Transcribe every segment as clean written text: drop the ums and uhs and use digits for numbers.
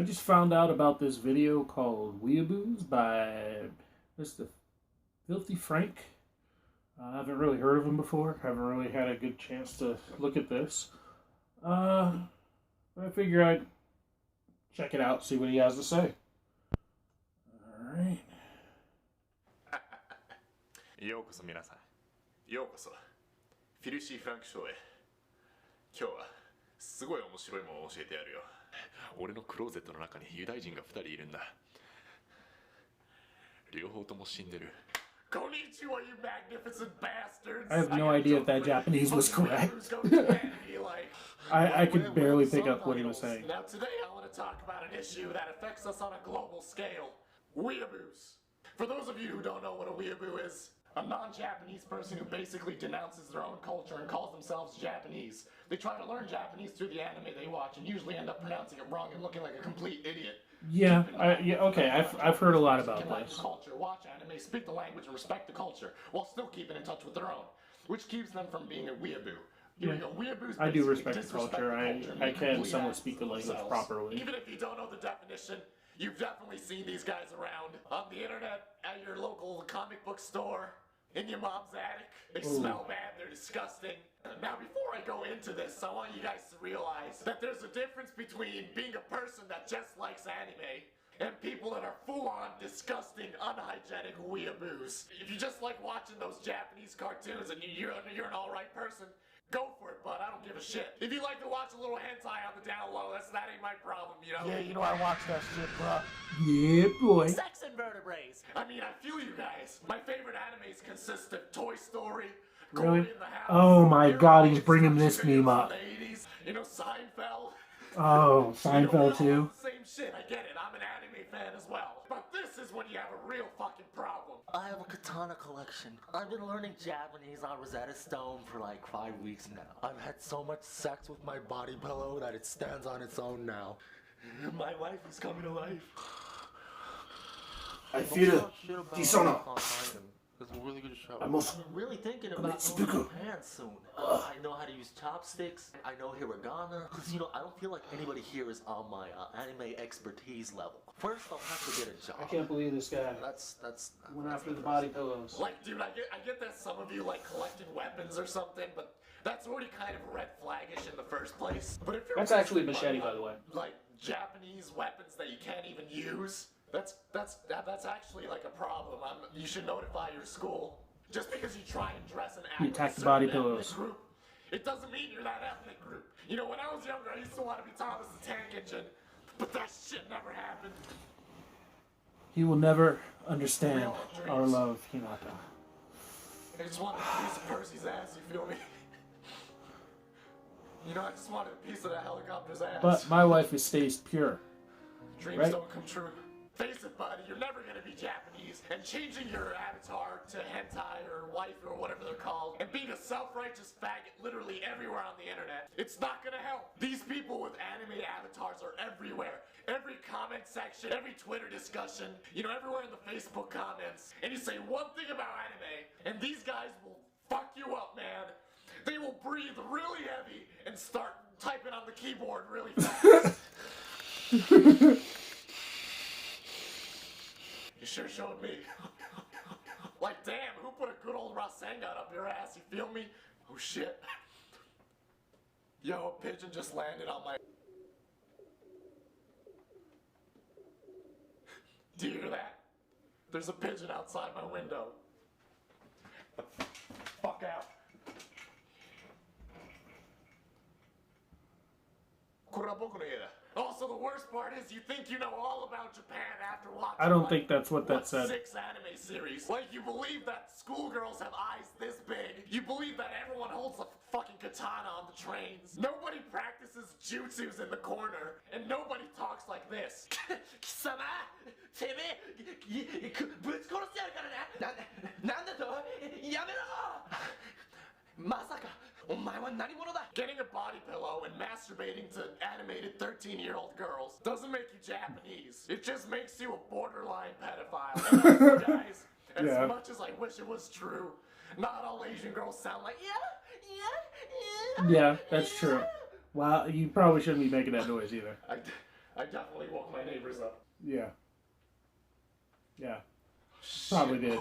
I just found out about this video called Weeaboos by Mr. Filthy Frank. I haven't really heard of him before. Haven't really had a good chance to look at this. But I figure I'd check it out, see what he has to say. Alright. ようこそ皆さん。ようこそ。フィルシー・フランクショーへ。今日はすごい面白いものを教えてやるよ。俺のクローゼットの中にユダヤ人が2人いるんだ。両方とも死んでる。Konnichiwa, you magnificent bastards! I have no idea if that Japanese was correct. I could barely pick up what he was saying. Now today I want to talk about an issue that affects us on a global scale. Weeaboos. For those of you who don't know what a weeaboo is, a non-Japanese person who basically denounces their own culture and calls themselves Japanese. They try to learn Japanese through the anime they watch and usually end up pronouncing it wrong and looking like a complete idiot. Yeah, okay, I've heard a lot about this. Culture, watch anime, speak the language, and respect the culture, while still keeping in touch with their own, which keeps them from being a weeaboo. Yeah. I do respect the culture. I can somewhat speak the language properly. Even if you don't know the definition, you've definitely seen these guys around on the internet, at your local comic book store, in your mom's attic. They smell bad, they're disgusting. Now before I go into this, I want you guys to realize that there's a difference between being a person that just likes anime and people that are full-on disgusting, unhygienic weeaboos. If you just like watching those Japanese cartoons and you're an alright person, go for it, bud. I don't give a shit. If you like to watch a little hentai on the down low, that ain't my problem, you know? Yeah, you know I watch that shit, bro. Yeah, boy. Sex and vertebrates. I mean, I feel you guys. My favorite animes consist of Toy Story, Really? in the House. Oh my god, he's bringing this meme up. You know, Seinfeld. Oh, Seinfeld too. Same shit, I get it. I'm an anime fan as well. But this is when you have a real fucking problem. I have a katana collection. I've been learning Japanese on Rosetta Stone for like 5 weeks now. I've had so much sex with my body pillow that it stands on its own now. My wife is coming to life. I feel dishonour. It's a really good show. I'm really thinking about going to Japan soon. I know how to use chopsticks. I know hiragana. Because, you know, I don't feel like anybody here is on my anime expertise level. First, I'll have to get a job. I can't believe this guy. That's went after the body pillows. Like, dude, I get that some of you like collecting weapons or something, but that's already kind of red flaggish in the first place. But if you're That's actually a machete, by the way. Like Japanese weapons that you can't even use. That's actually like a problem. You should notify your school. Just because you try and dress and act You attack like the body a certain pillows. ethnic group, it doesn't mean you're that ethnic group. You know, when I was younger, I used to want to be Thomas the Tank Engine, but that shit never happened. He will never understand our love, Hinata. I just wanted a piece of Percy's ass, you feel me? You know, I just wanted a piece of that helicopter's ass. But my wife stays pure. Dreams right? don't come true. Face it, buddy, you're never gonna be Japanese, and changing your avatar to hentai or wife or whatever they're called, and being a self-righteous faggot literally everywhere on the internet, it's not gonna help. These people with anime avatars are everywhere. Every comment section, every Twitter discussion, you know, everywhere in the Facebook comments, and you say one thing about anime, and these guys will fuck you up, man. They will breathe really heavy and start typing on the keyboard really fast. You sure showed me. Like, damn, who put a good old Rasengan up your ass, you feel me? Oh, shit. Yo, a pigeon just landed on my... Do you hear that? There's a pigeon outside my window. Fuck out. Also, the worst part is you think you know all about Japan after watching I don't think that's what that said. 6 anime series. Like, you believe that schoolgirls have eyes this big. You believe that everyone holds a fucking katana on the trains. Nobody practices jutsus in the corner. And nobody talks like this. Kisama! Teme! Butsukorasu yaru kara ne! Nanda to? Yamero! Masaka! Getting a body pillow and masturbating to animated 13-year-old girls doesn't make you Japanese. It just makes you a borderline pedophile. And guys, as much as I wish it was true, not all Asian girls sound like Yeah, that's true. Wow, you probably shouldn't be making that noise either. I definitely woke my neighbors up. Yeah. Yeah. Probably did.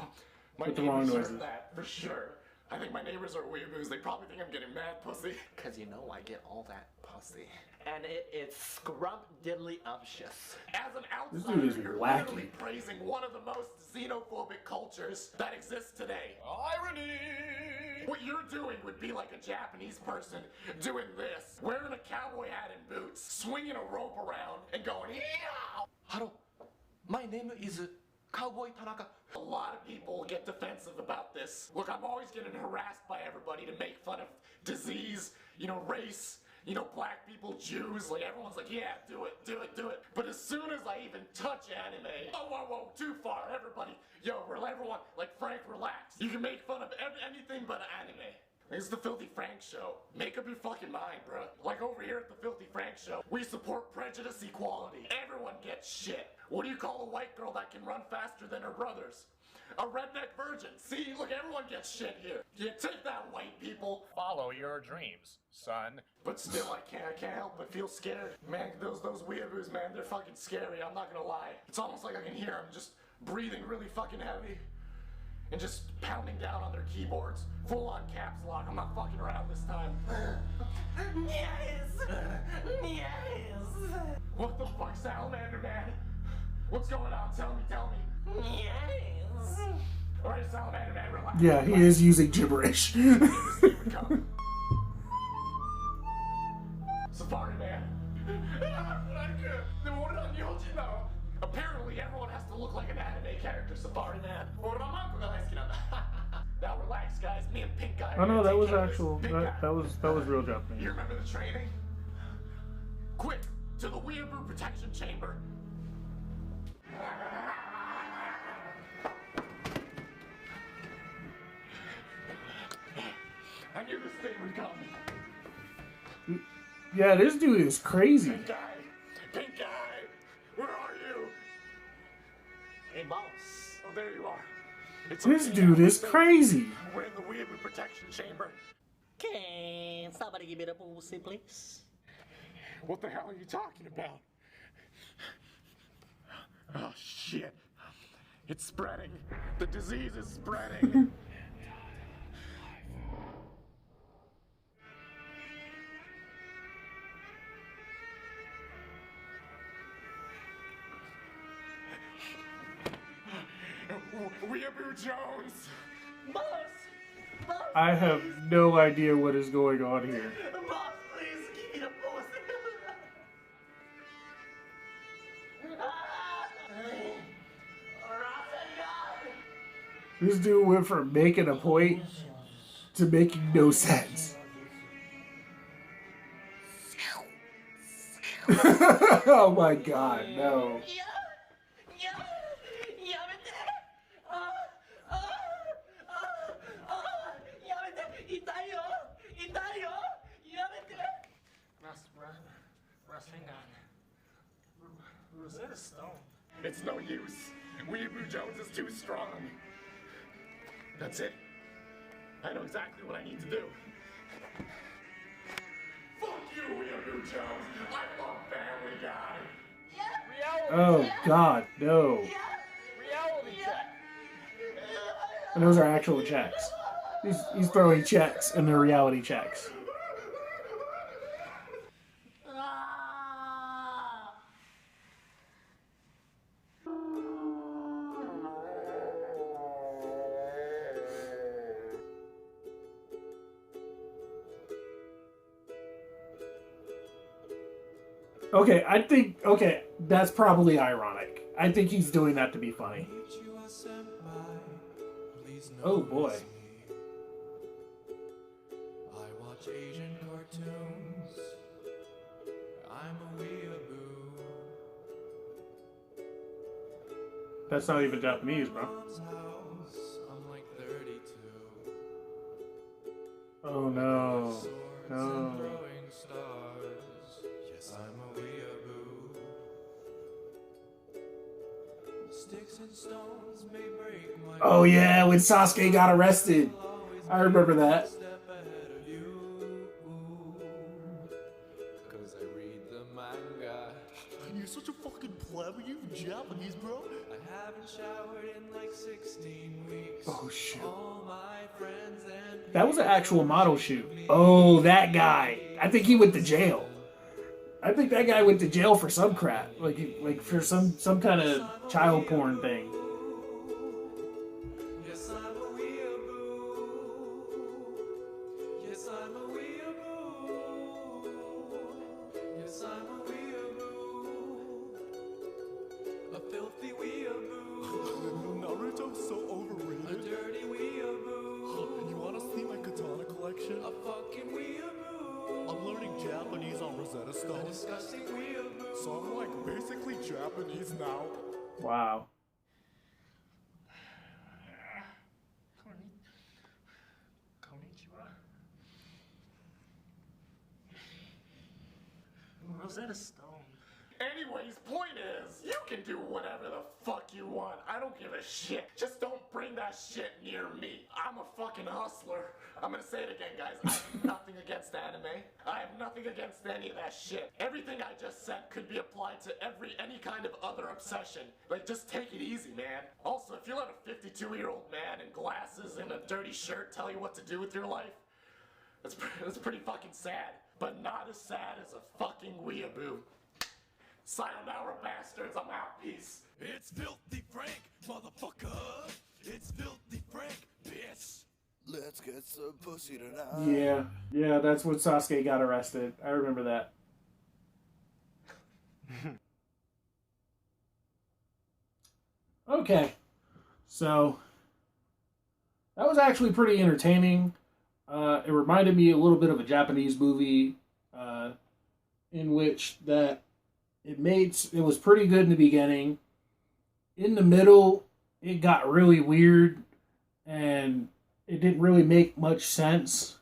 My With the wrong neighbors noises. heard that, for sure. I think my neighbors are weeaboos. They probably think I'm getting mad pussy. Cause you know I get all that pussy. And it's scrump diddly umptious. As an This outsider, dude is you're wacky. literally praising one of the most xenophobic cultures that exists today. Irony! What you're doing would be like a Japanese person doing this, wearing a cowboy hat and boots, swinging a rope around, and going, yeah! Hello, my name is Cowboy Tanaka. A lot of people get defensive about this. Look, I'm always getting harassed by everybody to make fun of disease, race, black people, Jews. Like, everyone's like, yeah, do it, do it, do it. But as soon as I even touch anime, whoa, too far, everybody. Everyone, like, Frank, relax. You can make fun of anything but anime. This is the Filthy Frank Show. Make up your fucking mind, bruh. Like over here at the Filthy Frank Show, we support prejudice equality. Everyone gets shit. What do you call a white girl that can run faster than her brothers? A redneck virgin. See, look, everyone gets shit here. You take that, white people. Follow your dreams, son. But still, I can't help but feel scared. Man, those weeaboos, man, they're fucking scary, I'm not gonna lie. It's almost like I can hear them just breathing really fucking heavy. And just pounding down on their keyboards. Full on caps lock. I'm not fucking around this time. Yes! Yes! What the fuck, Salamander Man? What's going on? Tell me. Yes! Alright, Salamander Man, relax. Yeah, he is using gibberish. Safari Man. Apparently, everyone has to look like an anime character, Safari Man. Now relax, guys. Me and Pink Guy. Oh no, that take was care of this. actual. Pink That Guy. was real Japanese. You remember the training? Quick, to the Weeaboo protection chamber. I knew this thing would come. Yeah, this dude is crazy. Pink Guy, where are you? Hey, boss. Oh, there you are. It's This okay, dude now. is crazy. We're in the Weeaboo protection chamber. Can somebody give me the pussy, please? What the hell are you talking about? Oh, shit. It's spreading. The disease is spreading. Weeaboo Jones! Boss! Boss! I have no idea what is going on here. Boss, please give me the pussy! This dude went from making a point to making no sense. Oh my god, no. Rosetta Stone. It's no use. Weeaboo Jones is too strong. That's it. I know exactly what I need to do. Fuck you, Weeaboo Jones. I love Family Guy. Oh god, no. Reality check. And those are actual checks. He's throwing checks and they're reality checks. Okay, that's probably ironic. I think he's doing that to be funny. Oh boy. I watch Asian cartoons. I'm a weeaboo. That's not even Japanese, bro. I'm like 32. Oh no. Swords and No. throwing stars. Yes, I'm a weeaboo. Sticks and stones may break my Oh yeah, when Sasuke got arrested. I remember that. step ahead of you. 'Cause I read the manga. You clever. You Japanese, bro. I haven't showered in like 16 weeks. Oh, shoot. All my friends and That was an actual model shoot. Oh, that guy. I think he went to jail. I think that guy went to jail for some crap. Like for some kind of child porn thing. yes, I'm a weeaboo. Yes, I'm a weeaboo. Yes, I'm a weeaboo. A filthy weeaboo. Naruto's so A overrated. dirty weeaboo. You wanna see my katana collection? A fucking weeaboo. I'm learning Japanese on Rosetta A Stone. disgusting weeaboo. So I'm like basically Japanese now. Wow. Konnichiwa. Rosetta Stone. Anyways, point is, you can do whatever the fuck you want. I don't give a shit. Just don't bring that shit near me. I'm a fucking hustler. I'm gonna say it again, guys. I have nothing against anime. I have nothing against any of that shit. Everything I just said could be applied to any kind of other obsession. Like, just take it easy, man. Also, if you let a 52-year-old man in glasses and a dirty shirt tell you what to do with your life, that's pretty fucking sad. But not as sad as a fucking weeaboo. Sayonara, bastards. I'm out. Peace. It's Filthy Frank, motherfucker. It's Filthy Frank, bitch. Let's get some pussy tonight. Yeah, that's when Sasuke got arrested. I remember that. Okay, so that was actually pretty entertaining. It reminded me a little bit of a Japanese movie, in which that it was pretty good in the beginning. In the middle, it got really weird, and it didn't really make much sense.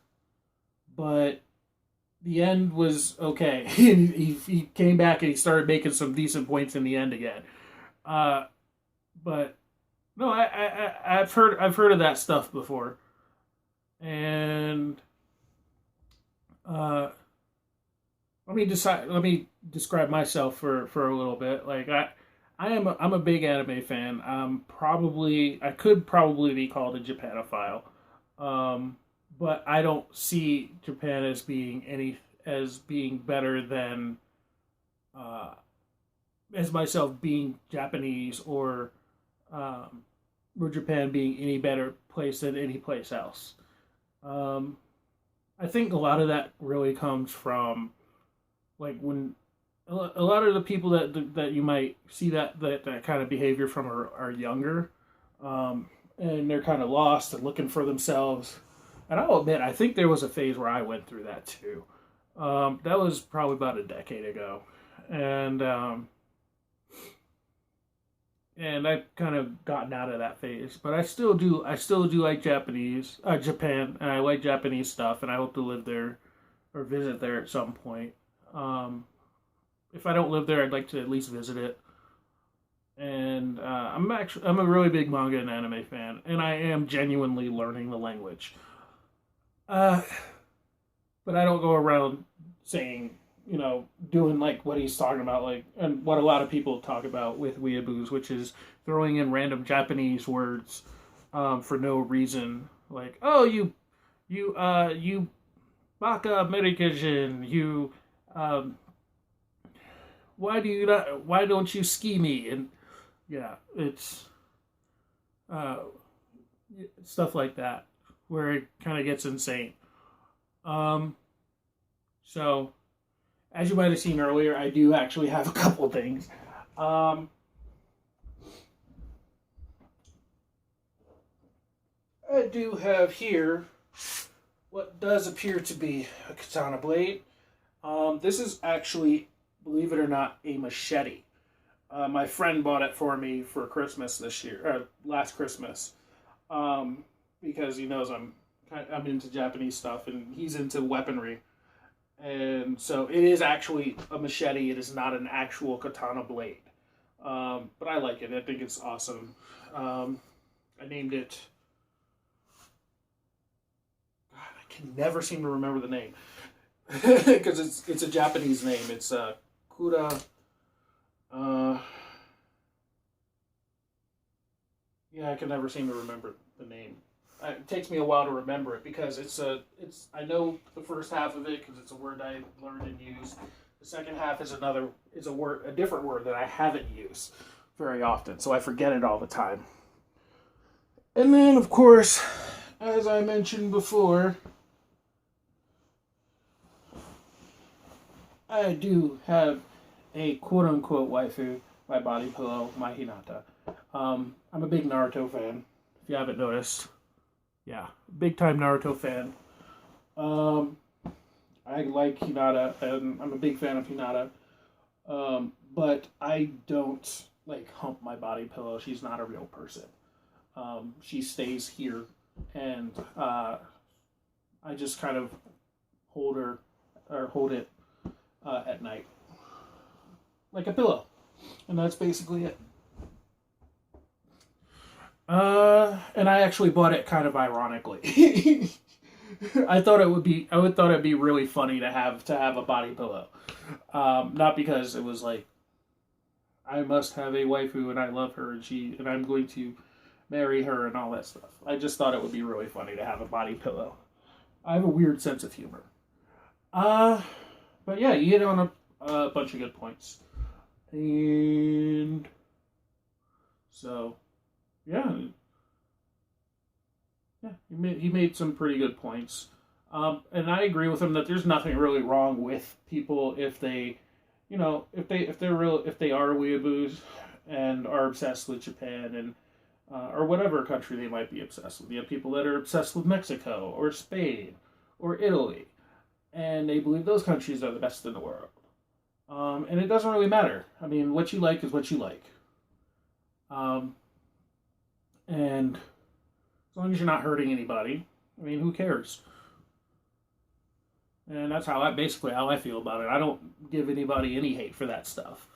But the end was okay. he came back and he started making some decent points in the end again. But no, I've heard of that stuff before, and let me describe myself for a little bit. Like I'm a big anime fan. I could probably be called a Japanophile, but I don't see Japan as being better than as myself being Japanese or Japan being any better place than any place else. I think a lot of that really comes from like when a lot of the people that you might see that kind of behavior from are younger, and they're kind of lost and looking for themselves. And I'll admit, I think there was a phase where I went through that too. That was probably about a decade ago, and I've kind of gotten out of that phase. But I still do like Japan, and I like Japanese stuff, and I hope to live there or visit there at some point. If I don't live there, I'd like to at least visit it. And I'm a really big manga and anime fan, and I am genuinely learning the language. But I don't go around saying, doing like what he's talking about, like, and what a lot of people talk about with Weeaboos, which is throwing in random Japanese words for no reason, like, oh, you baka American, you why don't you ski me? And yeah, it's stuff like that where it kind of gets insane. So as you might have seen earlier, I do actually have a couple things. I do have here what does appear to be a katana blade. This is actually, believe it or not, a machete. My friend bought it for me for Christmas last Christmas, because he knows I'm into Japanese stuff and he's into weaponry. And so it is actually a machete. It is not an actual katana blade. But I like it. I think it's awesome. I named it... God, I can never seem to remember the name. Because it's a Japanese name. It's Kura... Yeah, I can never seem to remember the name. It takes me a while to remember it because I know the first half of it because it's a word I learned and used. The second half is a different word that I haven't used very often, so I forget it all the time. And then, of course, as I mentioned before, I do have a quote-unquote waifu, my body pillow, my Hinata. I'm a big Naruto fan, if you haven't noticed. Yeah, big-time Naruto fan. I like Hinata, and I'm a big fan of Hinata. But I don't, like, hump my body pillow. She's not a real person. She stays here, and I just kind of hold it at night, like a pillow, and that's basically it. And I actually bought it kind of ironically. I thought it'd be really funny to have a body pillow, not because it was like I must have a waifu and I love her and I'm going to marry her and all that stuff. I just thought it would be really funny to have a body pillow. I have a weird sense of humor. But yeah, you hit on a bunch of good points. And so, yeah. Yeah, he made some pretty good points. And I agree with him that there's nothing really wrong with people if they, if they are weeaboos and are obsessed with Japan and or whatever country they might be obsessed with. You have people that are obsessed with Mexico or Spain or Italy, and they believe those countries are the best in the world. And it doesn't really matter. I mean, what you like is what you like. And as long as you're not hurting anybody, I mean, who cares? And that's basically how I feel about it. I don't give anybody any hate for that stuff.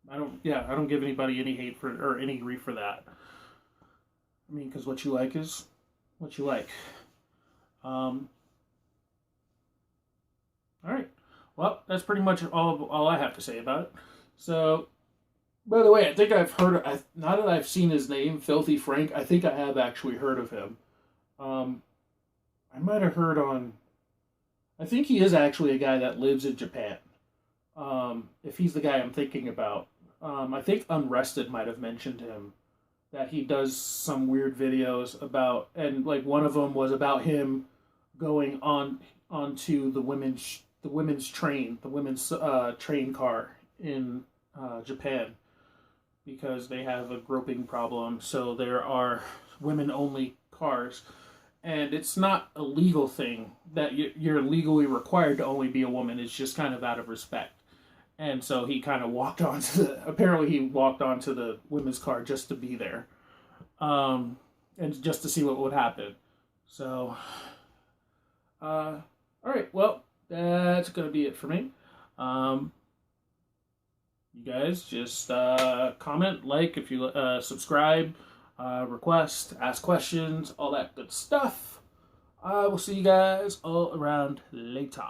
I don't give anybody any hate or any grief for that. I mean, because what you like is what you like. All right. Well, that's pretty much all I have to say about it. So, by the way, I think now that I've seen his name, Filthy Frank, I think I have actually heard of him. I might have heard I think he is actually a guy that lives in Japan. If he's the guy I'm thinking about. I think Unrested might have mentioned him, that he does some weird videos about, and like one of them was about him going onto the women's train car in Japan, because they have a groping problem. So there are women only cars, and it's not a legal thing that you're legally required to only be a woman. It's just kind of out of respect. And so he kind of apparently he walked onto the women's car just to be there. And just to see what would happen. So, all right, well, that's going to be it for me. You guys just comment, like, if you subscribe, request, ask questions, all that good stuff. I will see you guys all around later.